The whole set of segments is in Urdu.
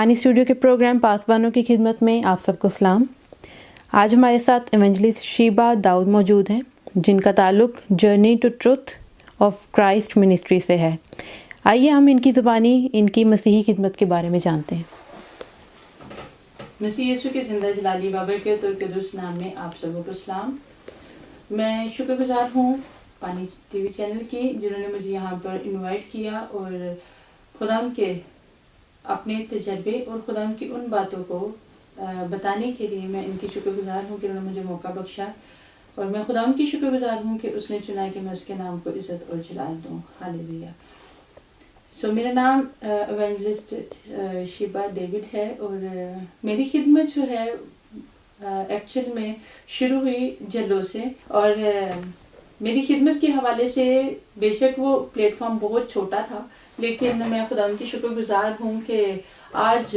رحمانی اسٹوڈیو کے پروگرام پاسبانوں کی خدمت میں آپ سب کو سلام۔ آج ہمارے ساتھ ایونجلسٹ شیبہ داؤد موجود ہیں جن کا تعلق journey to truth of Christ ministry سے ہے۔ آئیے ہم ان کی زبانی ان کی مسیحی خدمت کے بارے میں جانتے ہیں۔ مسیح یسوع کے زندہ جلالی بابرکت اور قدوس نام میں آپ سب کو سلام۔ میں شکر گزار ہوں پانی ٹی وی چینل کی جنہوں نے مجھے یہاں پر انوائٹ کیا اور خدا کے اپنے تجربے اور خدا کی ان باتوں کو بتانے کے لیے میں ان کی شکر گزار ہوں کہ انہوں نے مجھے موقع بخشا، اور میں خدا کی شکر گزار ہوں کہ اس نے چنا کہ میں اس کے نام کو عزت اور جلال دوں۔ ہاللیلویا۔ میرا نام ایونجلسٹ شیبہ ڈیوڈ ہے، اور میری خدمت جو ہے ایکچوئل میں شروع ہوئی جلو سے، اور میری خدمت کے حوالے سے بے شک وہ پلیٹ فارم بہت چھوٹا تھا، لیکن میں خدا کی شکر گزار ہوں کہ آج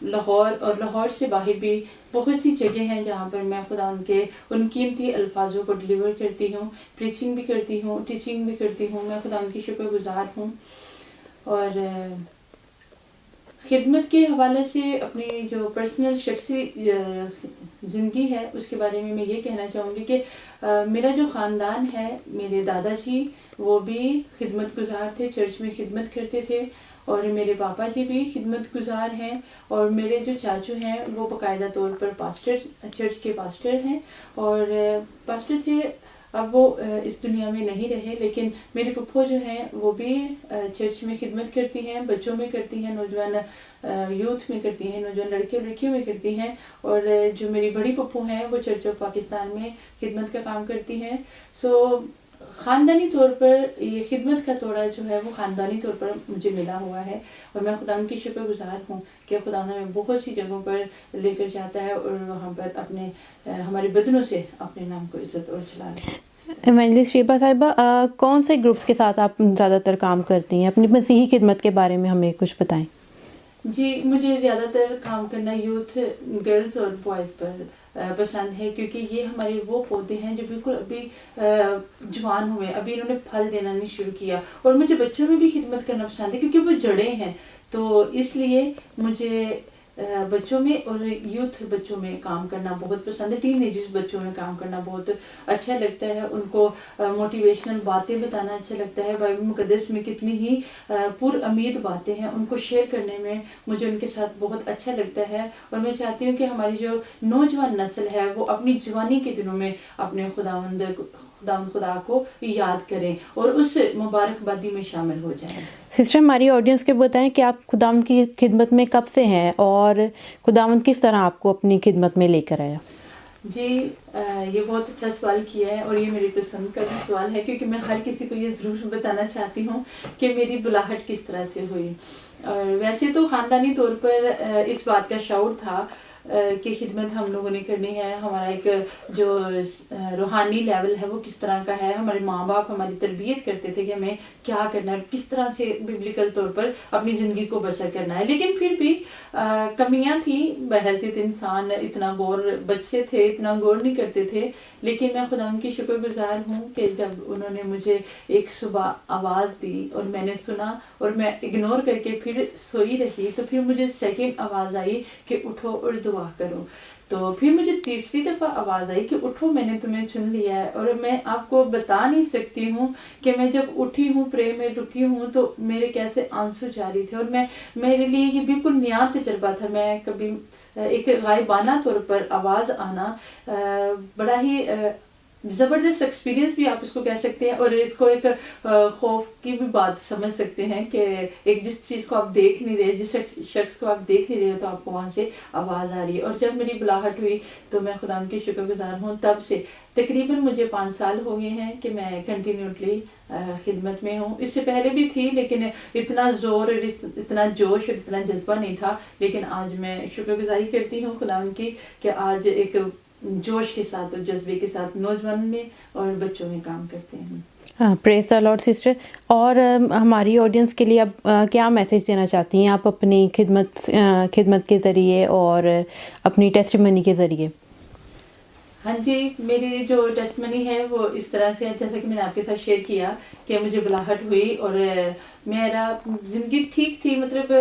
لاہور اور لاہور سے باہر بھی بہت سی جگہ ہیں جہاں پر میں خدا کے ان قیمتی الفاظوں کو ڈلیور کرتی ہوں، پریچنگ بھی کرتی ہوں، ٹیچنگ بھی کرتی ہوں۔ میں خدا کی شکر گزار ہوں، اور خدمت کے حوالے سے اپنی جو پرسنل شخصی زندگی ہے اس کے بارے میں یہ کہنا چاہوں گی کہ میرا جو خاندان ہے، میرے دادا جی وہ بھی خدمت گزار تھے، چرچ میں خدمت کرتے تھے، اور میرے پاپا جی بھی خدمت گزار ہیں، اور میرے جو چاچو ہیں وہ باقاعدہ طور پر پاسٹر، چرچ کے پاسٹر ہیں، اور پاسٹر تھے، اب وہ اس دنیا میں نہیں رہے، لیکن میری پھپھو جو ہیں وہ بھی چرچ میں خدمت کرتی ہیں، بچوں میں کرتی ہیں، نوجوان یوتھ میں کرتی ہیں، نوجوان لڑکے اور لڑکیوں میں کرتی ہیں، اور جو میری بڑی پھپھو ہیں وہ چرچ آف پاکستان میں خدمت کا کام کرتی ہیں۔ خاندانی طور پر یہ خدمت کا توڑا جو ہے وہ خاندانی طور پر مجھے ملا ہوا ہے، اور میں خدا کی شکر گزار ہوں کہ خدا ہمیں بہت سی جگہوں پر لے کر جاتا ہے، اور وہاں پر اپنے ہمارے بدنوں سے اپنے نام کو عزت اور جلال ہے۔ ایونجلسٹ شیبہ صاحبہ، کون سے گروپس کے ساتھ آپ زیادہ تر کام کرتی ہیں؟ اپنی مسیحی خدمت کے بارے میں ہمیں کچھ بتائیں۔ جی، مجھے زیادہ تر کام کرنا یوتھ، گرلز اور بوائز پر پسند ہے، کیونکہ یہ ہمارے وہ پودے ہیں جو بالکل ابھی جوان ہوئے، ابھی انہوں نے پھل دینا نہیں شروع کیا، اور مجھے بچوں میں بھی خدمت کرنا پسند ہے کیونکہ وہ جڑیں ہیں، تو اس لیے مجھے بچوں میں اور یوتھ بچوں میں کام کرنا بہت پسند ہے، ٹین ایجرز بچوں میں کام کرنا بہت اچھا لگتا ہے، ان کو موٹیویشنل باتیں بتانا اچھا لگتا ہے، بائبل مقدس میں کتنی ہی پر امید باتیں ہیں، ان کو شیئر کرنے میں مجھے ان کے ساتھ بہت اچھا لگتا ہے، اور میں چاہتی ہوں کہ ہماری جو نوجوان نسل ہے وہ اپنی جوانی کے دنوں میں اپنے خدا کو یاد کریں اور اس مبارک بادی میں شامل ہو جائیں۔ سسٹر، ہماری آڈینس کے بتائیں کہ آپ خداوند کی خدمت میں کب سے ہیں اور خداوند کس طرح آپ کو اپنی خدمت میں لے کر آیا؟ جی، یہ بہت اچھا سوال کیا ہے، اور یہ میری پسند کا بھی سوال ہے، کیونکہ میں ہر کسی کو یہ ضرور بتانا چاہتی ہوں کہ میری بلاہٹ کس طرح سے ہوئی۔ اور ویسے تو خاندانی طور پر اس بات کا شعور تھا کہ خدمت ہم لوگوں نے کرنی ہے، ہمارا ایک جو روحانی لیول ہے وہ کس طرح کا ہے، ہمارے ماں باپ ہماری تربیت کرتے تھے کہ ہمیں کیا کرنا ہے، کس طرح سے ببلیکل طور پر اپنی زندگی کو بسر کرنا ہے، لیکن پھر بھی کمیاں تھیں، بحیثیت انسان اتنا بچے تھے اتنا غور نہیں کرتے تھے، لیکن میں خدا کی شکر گزار ہوں کہ جب انہوں نے مجھے ایک صبح آواز دی اور میں نے سنا اور میں اگنور کر کے پھر سوئی رہی، تو پھر مجھے سیکنڈ آواز آئی کہ اٹھو اور دعا کرو، تو پھر مجھے تیسری دفعہ آواز آئی کہ اٹھو، میں نے تمہیں چن لیا ہے، اور میں آپ کو بتا نہیں سکتی ہوں کہ میں جب اٹھی ہوں، پرے میں رکی ہوں، تو میرے کیسے آنسو جاری تھے، اور میرے لیے یہ بالکل نیا تجربہ تھا۔ میں کبھی ایک غائبانہ طور پر آواز آنا بڑا ہی زبردست ایکسپیرینس بھی آپ اس کو کہہ سکتے ہیں، اور اس کو ایک خوف کی بھی بات سمجھ سکتے ہیں کہ ایک جس چیز کو آپ دیکھ نہیں رہے، جس شخص کو آپ دیکھ نہیں رہے تو آپ کو وہاں سے آواز آ رہی ہے۔ اور جب میری بلاہٹ ہوئی تو میں خدا کی شکر گزار ہوں، تب سے تقریباً مجھے 5 سال ہو گئے ہیں کہ میں کنٹینیوٹلی خدمت میں ہوں۔ اس سے پہلے بھی تھی، لیکن اتنا زور اور اتنا جوش اور اتنا جذبہ نہیں تھا، لیکن آج میں شکر گزاری کرتی ہوں خدا کی کہ آج ایک جوش کے ساتھ اور جذبے کے ساتھ نوجوان میں اور بچوں میں کام کرتے ہیں۔ پریز دی لارڈ سسٹر۔ اور ہماری آڈینس کے لیے اب کیا میسیج دینا چاہتی ہیں آپ اپنی خدمت کے ذریعے اور اپنی ٹیسٹیمنی کے ذریعے؟ ہاں جی، میری جو ٹیسٹمنی ہے وہ اس طرح سے ہے، جیسا کہ میں نے آپ کے ساتھ شیئر کیا کہ مجھے بلاہٹ ہوئی اور میرا زندگی ٹھیک تھی، مطلب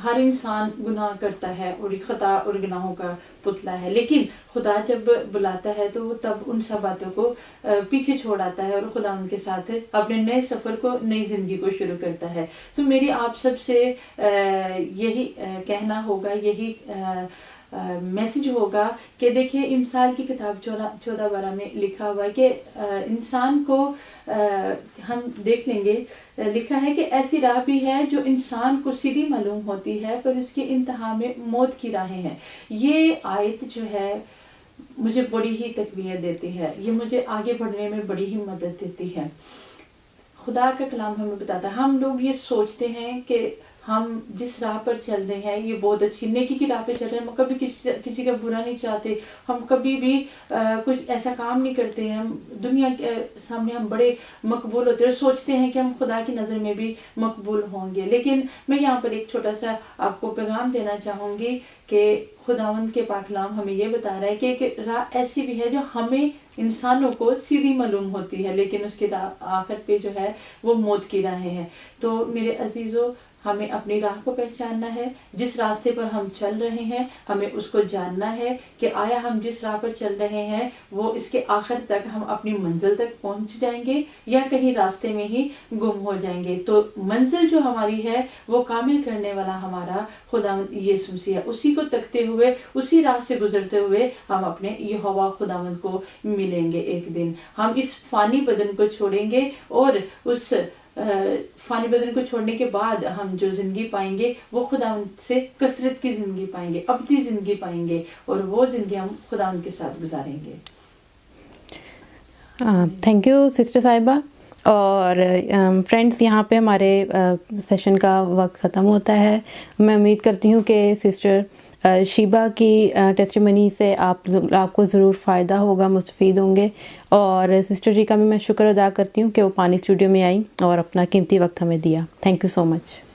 ہر انسان گناہ کرتا ہے اور خطا اور گناہوں کا پتلا ہے، لیکن خدا جب بلاتا ہے تو وہ تب ان سب باتوں کو پیچھے چھوڑ آتا ہے اور خدا ان کے ساتھ اپنے نئے سفر کو، نئی زندگی کو شروع کرتا ہے. تو میری آپ سب سے یہی کہنا ہوگا، یہی میسج ہوگا کہ دیکھیے امثال کی کتاب 14:12 میں لکھا ہوا ہے کہ انسان کو ہم دیکھ لیں گے، لکھا ہے کہ ایسی راہ بھی ہے جو انسان کو سیدھی معلوم ہوتی ہے پر اس کے انتہا میں موت کی راہیں ہیں. یہ آیت جو ہے مجھے بڑی ہی تقویت دیتی ہے، یہ مجھے آگے بڑھنے میں بڑی ہی مدد دیتی ہے. خدا کا کلام ہمیں بتاتا ہے، ہم لوگ یہ سوچتے ہیں کہ ہم جس راہ پر چل رہے ہیں یہ بہت اچھی نیکی کی راہ پہ چل رہے ہیں، ہم کبھی کسی کا برا نہیں چاہتے، ہم کبھی بھی کچھ ایسا کام نہیں کرتے ہیں، ہم دنیا کے سامنے ہم بڑے مقبول ہوتے ہیں اور سوچتے ہیں کہ ہم خدا کی نظر میں بھی مقبول ہوں گے. لیکن میں یہاں پر ایک چھوٹا سا آپ کو پیغام دینا چاہوں گی کہ خداوند کے پاک کلام ہمیں یہ بتا رہا ہے کہ ایک راہ ایسی بھی ہے جو ہمیں انسانوں کو سیدھی معلوم ہوتی ہے، لیکن اس کے آخر پہ جو ہے وہ موت کی راہیں ہیں. تو میرے عزیزو، ہمیں اپنی راہ کو پہچاننا ہے، جس راستے پر ہم چل رہے ہیں ہمیں اس کو جاننا ہے کہ آیا ہم جس راہ پر چل رہے ہیں وہ اس کے آخر تک ہم اپنی منزل تک پہنچ جائیں گے یا کہیں راستے میں ہی گم ہو جائیں گے. تو منزل جو ہماری ہے وہ کامل کرنے والا ہمارا خداوند یسوع مسیح ہے. اسی کو تکتے ہوئے، اسی راہ سے گزرتے ہوئے ہم اپنے یہوہ خداوند کو ملیں گے. ایک دن ہم اس فانی بدن کو چھوڑیں گے اور اس فانی بدن کو چھوڑنے کے بعد ہم جو زندگی پائیں گے وہ خداوند سے کثرت کی زندگی پائیں گے، ابدی زندگی پائیں گے، اور وہ زندگی ہم خداوند کے ساتھ گزاریں گے. تھینک یو سسٹر صاحبہ. اور فرینڈس، یہاں پہ ہمارے سیشن کا وقت ختم ہوتا ہے. میں امید کرتی ہوں کہ سسٹر شیبہ کی ٹیسٹیمنی سے آپ کو ضرور فائدہ ہوگا، مستفید ہوں گے. اور سسٹر جی کا بھی میں شکر ادا کرتی ہوں کہ وہ پانی اسٹوڈیو میں آئیں اور اپنا قیمتی وقت ہمیں دیا. Thank you so much.